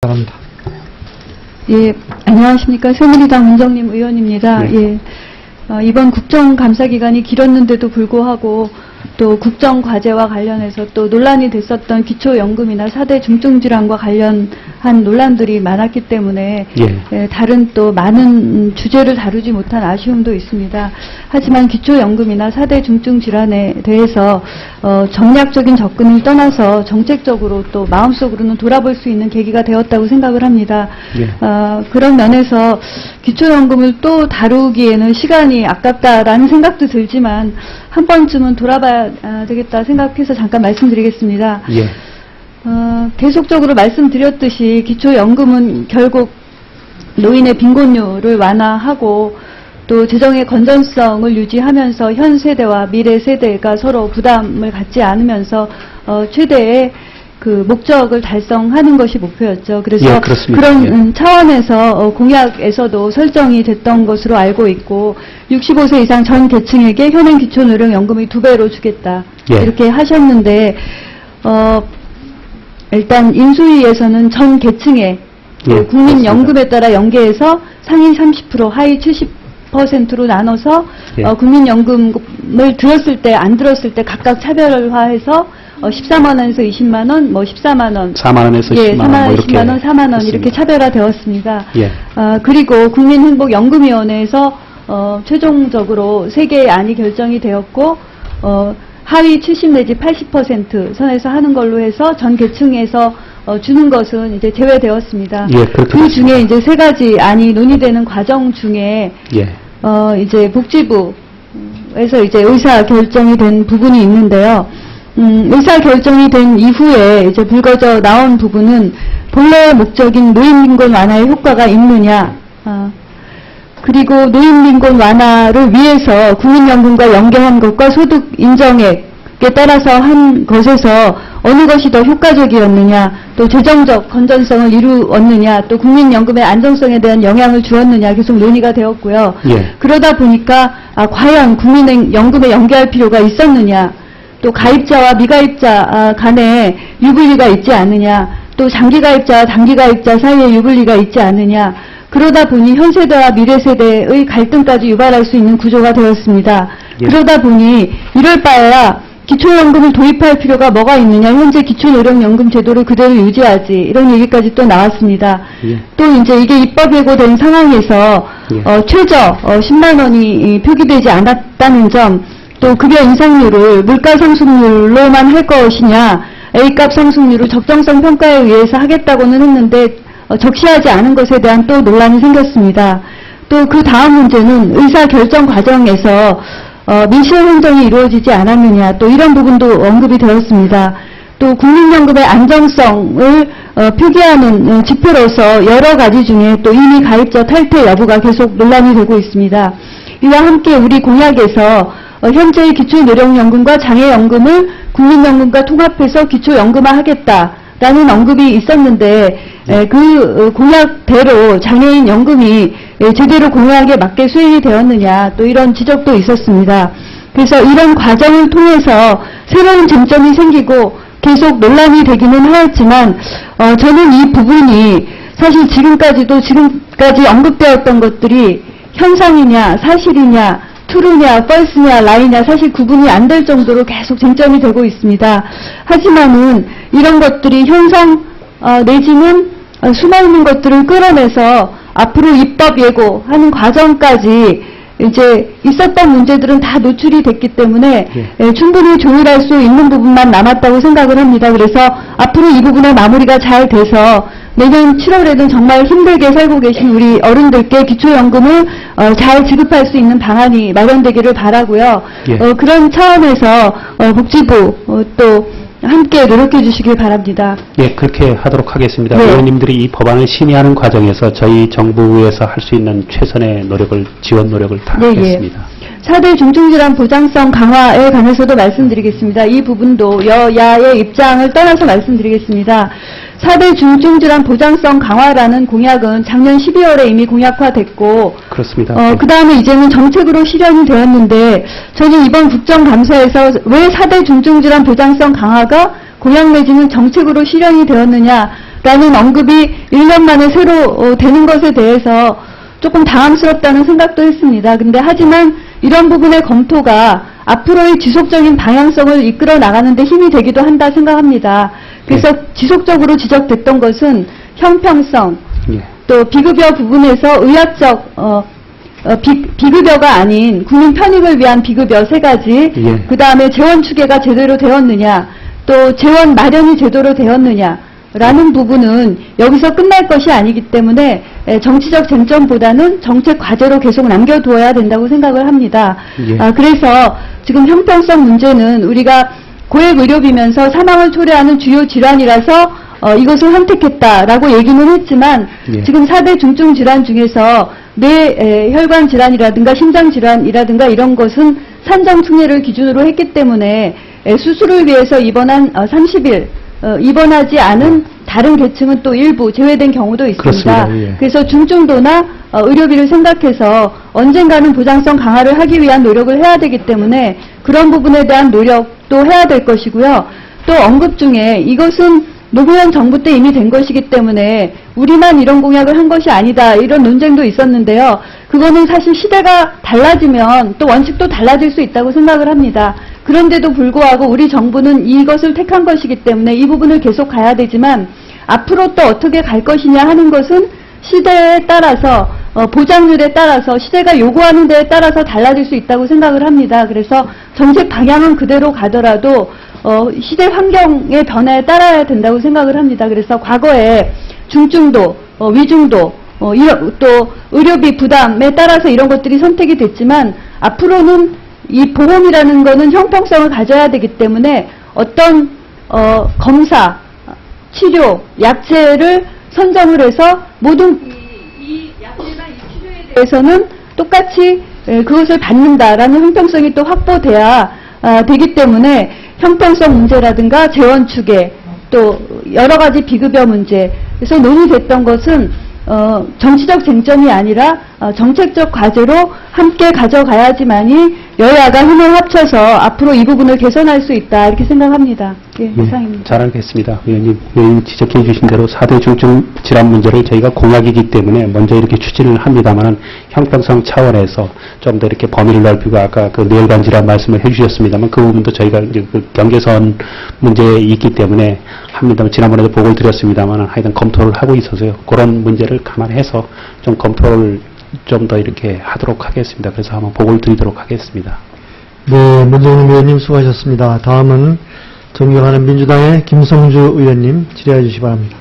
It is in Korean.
바랍니다. 예, 안녕하십니까. 새누리당 문정림 의원입니다. 네. 예, 이번 국정감사 기간이 길었는데도 불구하고 또 국정과제와 관련해서 또 논란이 됐었던 기초연금이나 4대 중증질환과 관련한 논란들이 많았기 때문에 예, 다른 또 많은 주제를 다루지 못한 아쉬움도 있습니다. 하지만 기초연금이나 4대 중증질환에 대해서 정략적인 접근을 떠나서 정책적으로 또 마음속으로는 돌아볼 수 있는 계기가 되었다고 생각을 합니다. 그런 면에서 기초연금을 또 다루기에는 시간이 아깝다라는 생각도 들지만 한 번쯤은 돌아봐야 되겠다 생각해서 잠깐 말씀드리겠습니다. 계속적으로 말씀드렸듯이 기초연금은 결국 노인의 빈곤율을 완화하고 또 재정의 건전성을 유지하면서 현 세대와 미래 세대가 서로 부담을 갖지 않으면서 최대의 그 목적을 달성하는 것이 목표였죠. 그래서 그런 차원에서 공약에서도 설정이 됐던 것으로 알고 있고 65세 이상 전 계층에게 현행 기초노령연금의 2배로 주겠다 이렇게 하셨는데 일단 인수위에서는 전 계층에 국민연금에 따라 연계해서 상위 30% 하위 70%로 나눠서 국민연금을 들었을 때 안 들었을 때 각각 차별화해서 14만원에서 20만원, 14만원, 4만원에서 10만원, 10만원, 4만원 이렇게 차별화되었습니다. 그리고 국민행복연금위원회에서 최종적으로 3개의 안이 결정이 되었고 하위 70 내지 80% 선에서 하는 걸로 해서 전 계층에서 주는 것은 이제 제외되었습니다. 그 중에 이제 3가지 안이 논의되는 과정 중에 이제 복지부에서 이제 의사 결정이 된 부분이 있는데요. 의사 결정이 된 이후에 이제 불거져 나온 부분은 본래의 목적인 노인빈곤 완화의 효과가 있느냐, 그리고 노인빈곤 완화를 위해서 국민연금과 연계한 것과 소득 인정액에 따라서 한 것에서 어느 것이 더 효과적이었느냐, 또 재정적 건전성을 이루었느냐, 또 국민연금의 안정성에 대한 영향을 주었느냐 계속 논의가 되었고요. 그러다 보니까 과연 국민연금에 연계할 필요가 있었느냐, 또 가입자와 미가입자 간에 유불리가 있지 않느냐, 또 장기가입자와 단기가입자 사이에 유불리가 있지 않느냐, 그러다 보니 현 세대와 미래 세대의 갈등까지 유발할 수 있는 구조가 되었습니다. 그러다 보니 이럴 바에야 기초연금을 도입할 필요가 뭐가 있느냐, 현재 기초노령연금 제도를 그대로 유지하지, 이런 얘기까지 또 나왔습니다. 또 이제 이게 입법 예고된 상황에서 최저 10만원이 표기되지 않았다는 점, 또 급여 인상률을 물가 상승률로만 할 것이냐, A값 상승률을 적정성 평가에 의해서 하겠다고는 했는데 적시하지 않은 것에 대한 또 논란이 생겼습니다. 또 그 다음 문제는 의사 결정 과정에서 민실 행정이 이루어지지 않았느냐, 또 이런 부분도 언급이 되었습니다. 또 국민연금의 안정성을 표기하는 지표로서 여러 가지 중에 또 이미 가입자 탈퇴 여부가 계속 논란이 되고 있습니다. 이와 함께 우리 공약에서 현재의 기초노령연금과 장애연금을 국민연금과 통합해서 기초연금화하겠다라는 언급이 있었는데 그 공약대로 장애인 연금이 제대로 공약에 맞게 수행이 되었느냐, 또 이런 지적도 있었습니다. 그래서 이런 과정을 통해서 새로운 쟁점이 생기고 계속 논란이 되기는 하였지만 저는 이 부분이 사실 지금까지 언급되었던 것들이 현상이냐 사실이냐 트루냐, 펄스냐, 라이냐 사실 구분이 안 될 정도로 계속 쟁점이 되고 있습니다. 하지만은 이런 것들이 현상 내지는 수많은 것들을 끌어내서 앞으로 입법 예고하는 과정까지 이제 있었던 문제들은 다 노출이 됐기 때문에 충분히 조율할 수 있는 부분만 남았다고 생각을 합니다. 그래서 앞으로 이 부분의 마무리가 잘 돼서 내년 7월에는 정말 힘들게 살고 계신 우리 어른들께 기초연금을 잘 지급할 수 있는 방안이 마련되기를 바라고요. 그런 차원에서 복지부 또 함께 노력해 주시길 바랍니다. 그렇게 하도록 하겠습니다. 의원님들이 이 법안을 심의하는 과정에서 저희 정부에서 할 수 있는 최선의 노력을, 지원 노력을 다하겠습니다. 4대 중증질환 보장성 강화에 관해서도 말씀드리겠습니다. 이 부분도 여야의 입장을 떠나서 말씀드리겠습니다. 4대 중증질환 보장성 강화라는 공약은 작년 12월에 이미 공약화됐고, 그렇습니다. 그 다음에 이제는 정책으로 실현이 되었는데, 저는 이번 국정감사에서 왜 4대 중증질환 보장성 강화가 공약 내지는 정책으로 실현이 되었느냐, 라는 언급이 1년 만에 새로 되는 것에 대해서 조금 당황스럽다는 생각도 했습니다. 근데 하지만 이런 부분의 검토가 앞으로의 지속적인 방향성을 이끌어 나가는데 힘이 되기도 한다 생각합니다. 그래서 지속적으로 지적됐던 것은 형평성, 또 비급여 부분에서 의학적 비급여가 아닌 국민 편익을 위한 비급여 3가지, 그 다음에 재원 추계가 제대로 되었느냐, 또 재원 마련이 제대로 되었느냐 라는 부분은 여기서 끝날 것이 아니기 때문에 정치적 쟁점보다는 정책 과제로 계속 남겨두어야 된다고 생각을 합니다. 그래서 지금 형평성 문제는 우리가 고액 의료비면서 사망을 초래하는 주요 질환이라서 이것을 선택했다라고 얘기는 했지만 지금 4대 중증 질환 중에서 뇌혈관 질환이라든가 심장 질환이라든가 이런 것은 산정 특례를 기준으로 했기 때문에 수술을 위해서 입원한 30일 입원하지 않은 다른 계층은 또 일부 제외된 경우도 있습니다. 그래서 중증도나 의료비를 생각해서 언젠가는 보장성 강화를 하기 위한 노력을 해야 되기 때문에 그런 부분에 대한 노력도 해야 될 것이고요. 또 언급 중에 이것은 노무현 정부 때 이미 된 것이기 때문에 우리만 이런 공약을 한 것이 아니다 이런 논쟁도 있었는데요. 그거는 사실 시대가 달라지면 또 원칙도 달라질 수 있다고 생각을 합니다. 그런데도 불구하고 우리 정부는 이것을 택한 것이기 때문에 이 부분을 계속 가야 되지만 앞으로 또 어떻게 갈 것이냐 하는 것은 시대에 따라서 보장률에 따라서 시대가 요구하는 데에 따라서 달라질 수 있다고 생각을 합니다. 그래서 정책 방향은 그대로 가더라도 시대 환경의 변화에 따라야 된다고 생각을 합니다. 그래서 과거에 중증도, 위중도, 또 의료비 부담에 따라서 이런 것들이 선택이 됐지만 앞으로는 이 보험이라는 거는 형평성을 가져야 되기 때문에 어떤 검사, 치료, 약제를 선정을 해서 모든 이 약제나 이 치료에 대해서는 똑같이 그것을 받는다라는 형평성이 또 확보돼야 되기 때문에 형평성 문제라든가 재원 추계 또 여러 가지 비급여 문제 그래서 논의됐던 것은 정치적 쟁점이 아니라 정책적 과제로 함께 가져가야지만이 여야가 힘을 합쳐서 앞으로 이 부분을 개선할 수 있다 이렇게 생각합니다. 이상입니다. 잘 알겠습니다. 의원님 지적해 주신 대로 4대 중증 질환 문제를 저희가 공약이기 때문에 먼저 이렇게 추진을 합니다만 형평성 차원에서 좀 더 이렇게 범위를 넓히고 아까 그 뇌혈관 질환 말씀을 해 주셨습니다만 그 부분도 저희가 이제 그 경계선 문제에 있기 때문에 합니다만 지난번에도 보고를 드렸습니다만 하여튼 검토를 하고 있어서요. 그런 문제를 감안해서 좀 검토를 좀 더 이렇게 하도록 하겠습니다. 그래서 한번 보고를 드리도록 하겠습니다. 네, 문정인 의원님 수고하셨습니다. 다음은 존경하는 민주당의 김성주 의원님 질의해 주시기 바랍니다.